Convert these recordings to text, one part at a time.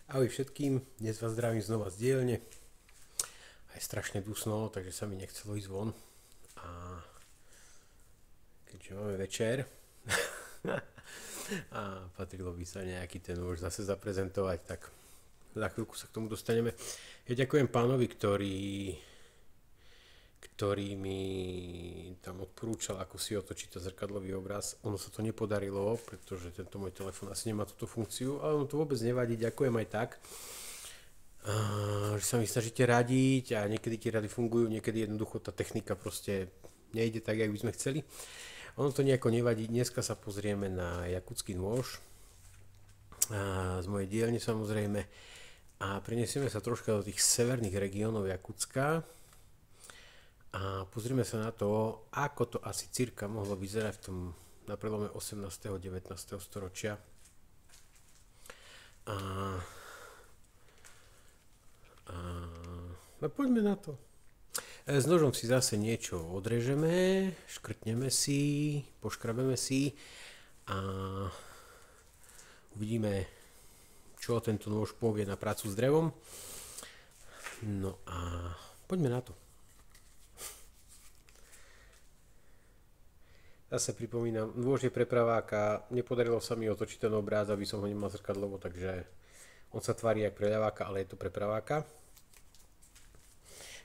Ahoj všetkým, dnes vás zdravím znova z dielne. Je strašne dusno, takže sa mi nechcelo ísť von. A keďže máme večer a patrilo by sa nejaký ten už zase zaprezentovať, tak za chvíľku sa k tomu dostaneme. Ja ďakujem pánovi, ktorý mi tam odporúčal, ako si otočiť to zrkadlový obraz. Ono sa to nepodarilo, pretože tento môj telefón asi nemá túto funkciu, ale ono to vôbec nevadí, ďakujem aj tak. Že sa mi snažíte radiť a niekedy tie rady fungujú, niekedy jednoducho tá technika proste nejde tak, jak by sme chceli. Ono to nejako nevadí, dneska sa pozrieme na jakutský nôž z mojej dielne samozrejme a prenesieme sa troška do tých severných regiónov Jakutska a pozrieme sa na to, ako to asi cirka mohlo vyzerať v tom na prelome 18. a 19. storočia. No poďme na to. S nožom si zase niečo odrežeme, škrtneme si, poškrabeme si a uvidíme, čo tento nôž povie na prácu s drevom. No a poďme na to. Zase pripomínam, nôž je pre praváka, nepodarilo sa mi otočiť ten obráz, aby som ho nemal zrkadlovo, takže on sa tvári jak pre ľaváka, ale je to pre praváka.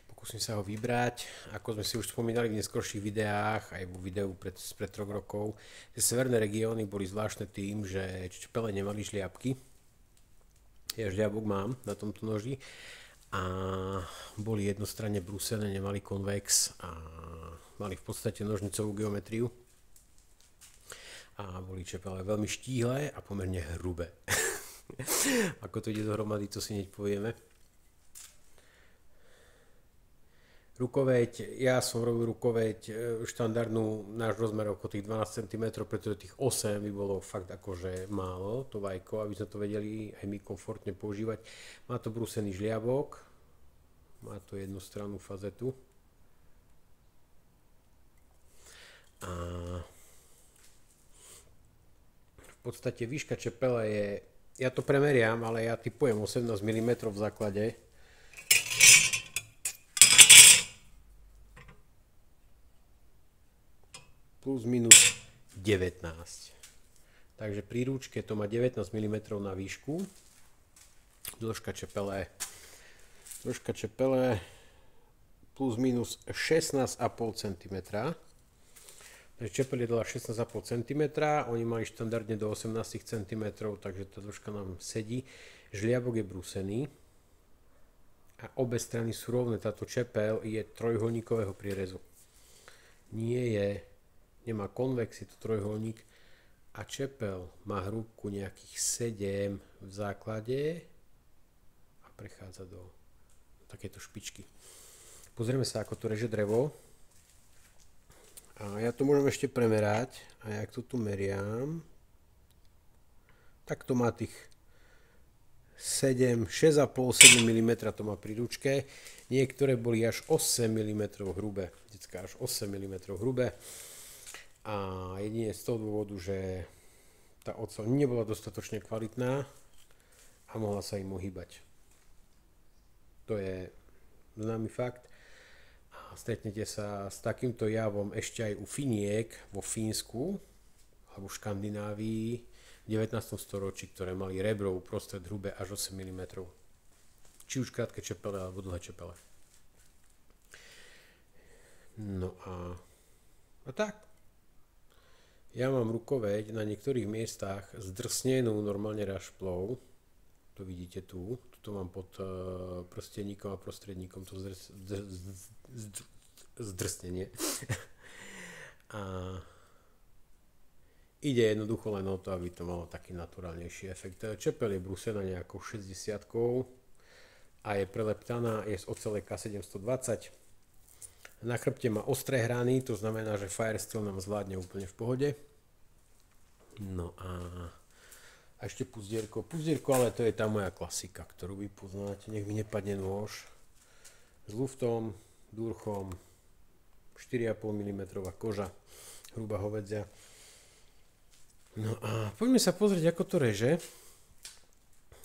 Pokúsim sa ho vybrať, ako sme si už spomínali v neskorších videách, aj vo videu pred 3 rokov. Tie severné regióny boli zvláštne tým, že čepele nemali žliabky. Ja žliabok mám na tomto noži a boli jednostranne brúsené, nemali konvex a mali v podstate nožnicovú geometriu. A boli čepele veľmi štíhle a pomerne hrubé. Ako to ide dohromady, to si hneď povieme. Rukoveď, ja som robil rukoveď štandardnú, náš rozmer okolo tých 12 cm, pretože tých 8 by bolo fakt akože málo, to vajko, aby sme to vedeli aj my komfortne používať. Má to brúsený žliabok, má to jednostrannú fazetu. A v podstate výška čepele je, ja to premeriam, ale ja typujem 18 mm v základe. Plus minus 19. Takže pri rúčke to má 19 mm na výšku. Dĺžka čepele plus minus 16,5 cm. Takže čepel je dala 16,5 cm, oni mali štandardne do 18 cm, takže tá dĺžka nám sedí. Žliabok je brúsený a obe strany sú rovné. Táto čepel je trojuholníkového prierezu. Nemá konvex, je to trojuholník a čepel má hrúbku nejakých 7 v základe a prechádza do takéto špičky. Pozrieme sa, ako to reže drevo. A ja to môžem ešte premerať a jak to tu meriam, tak to má tých 6,5-7 mm to má pri ručke. Niektoré boli až 8 mm hrubé, vždycky až 8 mm hrubé. A jedine z toho dôvodu, že tá oceľ nebola dostatočne kvalitná a mohla sa im ohýbať. To je známy fakt. A stretnete sa s takýmto javom ešte aj u Finiek vo Fínsku alebo v Škandinávii v 19. storočí, ktoré mali rebro uprostred hrubé až 8 mm. Či už krátke čepele alebo dlhé čepele. No a tak. Ja mám rukoveď na niektorých miestach zdrsnenú normálne rašplou. To vidíte tu. Tuto mám pod prsteníkom a prostredníkom to zdrsnenie. A ide jednoducho len o to, aby to malo taký naturálnejší efekt. Čepel je brúsená nejakou 60-kou a je preleptaná, je z ocele K720. Na chrbte má ostré hrany, to znamená, že Firesteel nám zvládne úplne v pohode. No a ešte puzdierko, ale to je tá moja klasika, ktorú vy poznáte. Nech mi nepadne nôž. S luftom, durchom, 4,5 mm koža, hrubá hovedzia. No a poďme sa pozrieť, ako to reže.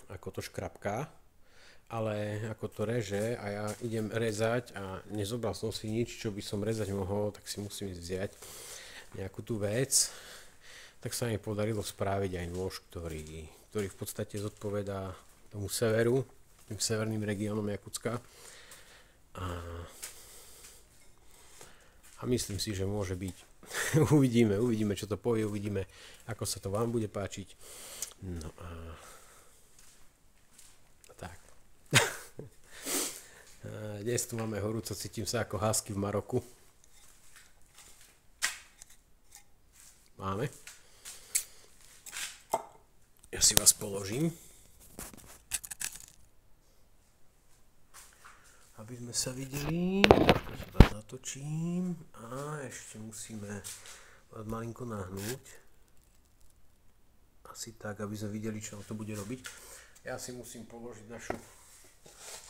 A ako to škrapká, ale ako to reže a ja idem rezať a nezobral som si nič, čo by som rezať mohol, tak si musím vziať nejakú tú vec. Tak sa mi podarilo spraviť aj nôž, ktorý v podstate zodpovedá tomu severu, tým severným regiónom Jakutska. A myslím si, že môže byť. Uvidíme, čo to povie, uvidíme, ako sa to vám bude páčiť. No a tak. Dnes tu máme horúco, cítim sa ako husky v Maroku. Máme. Ja si vás položím, aby sme sa videli. Trošku sa vás natočím a ešte musíme vás malinko nahnúť. Asi tak, aby sme videli, čo to bude robiť. Ja si musím položiť našu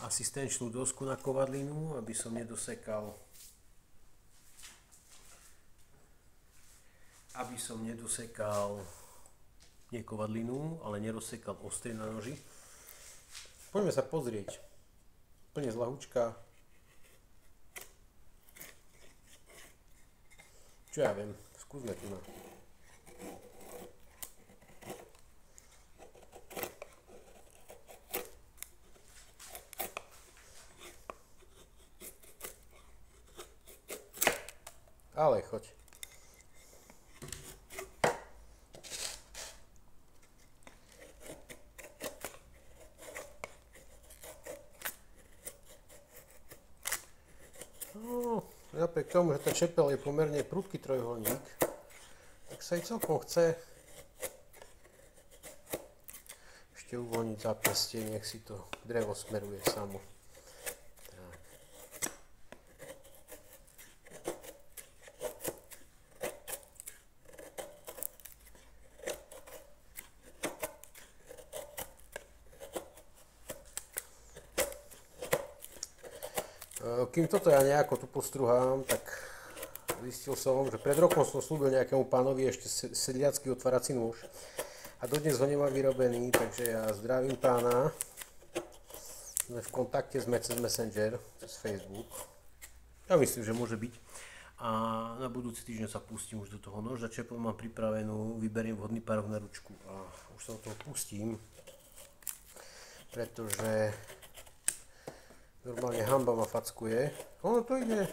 asistenčnú dosku na kovadlinu, aby som nedosekal nie kovadlinu, ale nerozsekal ostrie na noži. Poďme sa pozrieť. Plne zľahúčka. Čo ja viem, skúsme tu na. Ale choď. Napriek tomu, že ten čepel je pomerne prudký trojuholník, tak sa aj celkom chce ešte uvoľniť zápestie, nech si to drevo smeruje samo. Tak. Kým toto ja nejako tu postruhám, tak zistil som, že pred rokom som slúbil nejakému pánovi ešte sedliacky otvárací nôž a dodnes ho nemám vyrobený, takže ja zdravím pána. Sme v kontakte, sme cez Messenger, cez Facebook. Ja myslím, že môže byť. A na budúci týždeň sa pustím už do toho noža, čepel mám pripravenú, vyberiem vhodný párok na ručku a už sa do toho pustím, pretože normálne hamba ma fackuje. Ono to ide.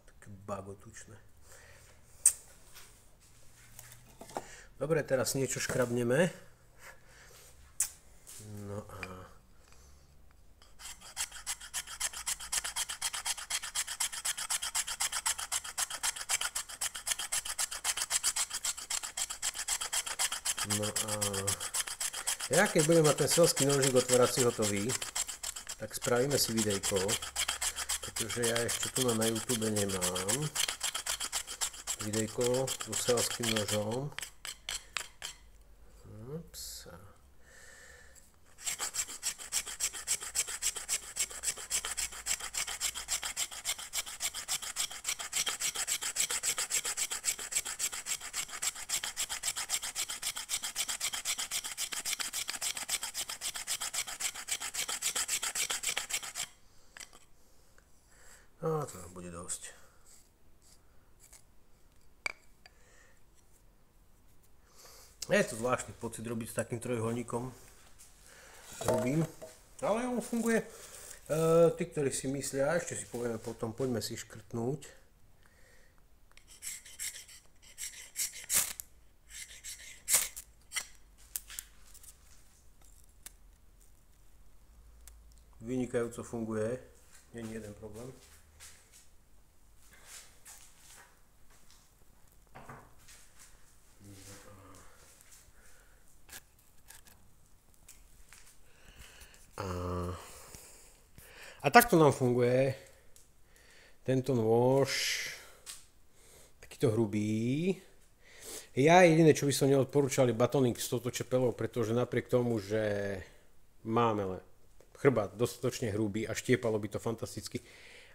Také bagotučné. Dobre, teraz niečo škrabneme. No a ja keď budem mať ten selský nožík otvárací hotový, tak spravíme si videjko, pretože ja ešte tu na YouTube nemám videjko so selským nožom. Ups. No, to nám bude dosť. Je to zvláštny pocit robiť s takým trojuholníkom hrubým, ale on funguje. Tí, ktorí si myslia, ešte si povieme potom, poďme si škrtnúť. Vynikajúco funguje, nie je jeden problém. A takto nám funguje tento nôž, takýto hrubý. Ja jediné, čo by som neodporúčal, je batoník s touto čepelou, pretože napriek tomu, že máme chrbát dostatočne hrubý a štiepalo by to fantasticky,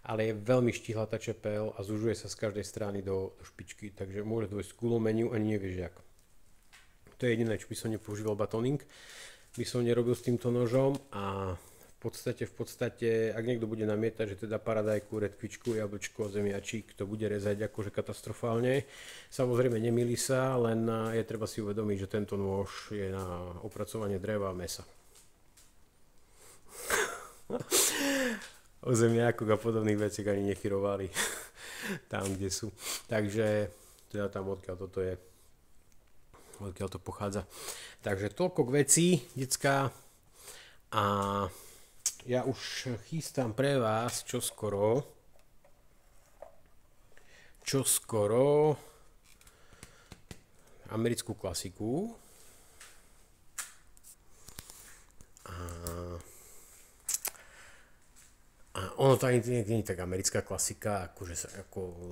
ale je veľmi štíhla tá čepel a zužuje sa z každej strany do špičky, takže môže dôjsť k ulomeniu ani nevieš jak. To je jediné, čo by som nepoužíval batoning, by som nerobil s týmto nožom a v podstate, ak niekto bude namietať, že teda paradajku, redkvičku, jablčko, zemiačík to bude rezať akože katastrofálne, samozrejme nemýli sa, len je treba si uvedomiť, že tento nôž je na opracovanie dreva a mesa. O zemiakoch a podobných veciach ani nechyrovali tam, kde sú. Takže teda tam odkiaľ toto je, odkiaľ to pochádza. Takže toľko k veci, decká. A ja už chystám pre vás čoskoro americkú klasiku. A ono to ani nie je tak americká klasika,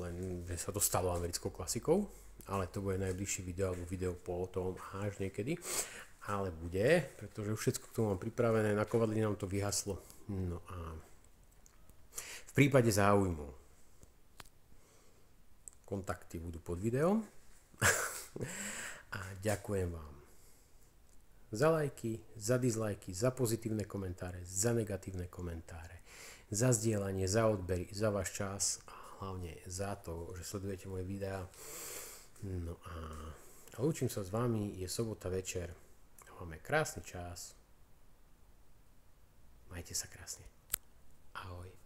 len že sa to stalo americkou klasikou, ale to bude najbližšie video alebo video po tom až niekedy. Ale bude, pretože už všetko k tomu mám pripravené, na kovadli nám to vyhaslo. No a v prípade záujmu kontakty budú pod videom. A ďakujem vám za lajky, za dislajky, za pozitívne komentáre, za negatívne komentáre, za zdieľanie, za odbery, za váš čas a hlavne za to, že sledujete moje videá. No a lúčim sa s vami, je sobota večer. Máme krásny čas. Majte sa krásne. Ahoj.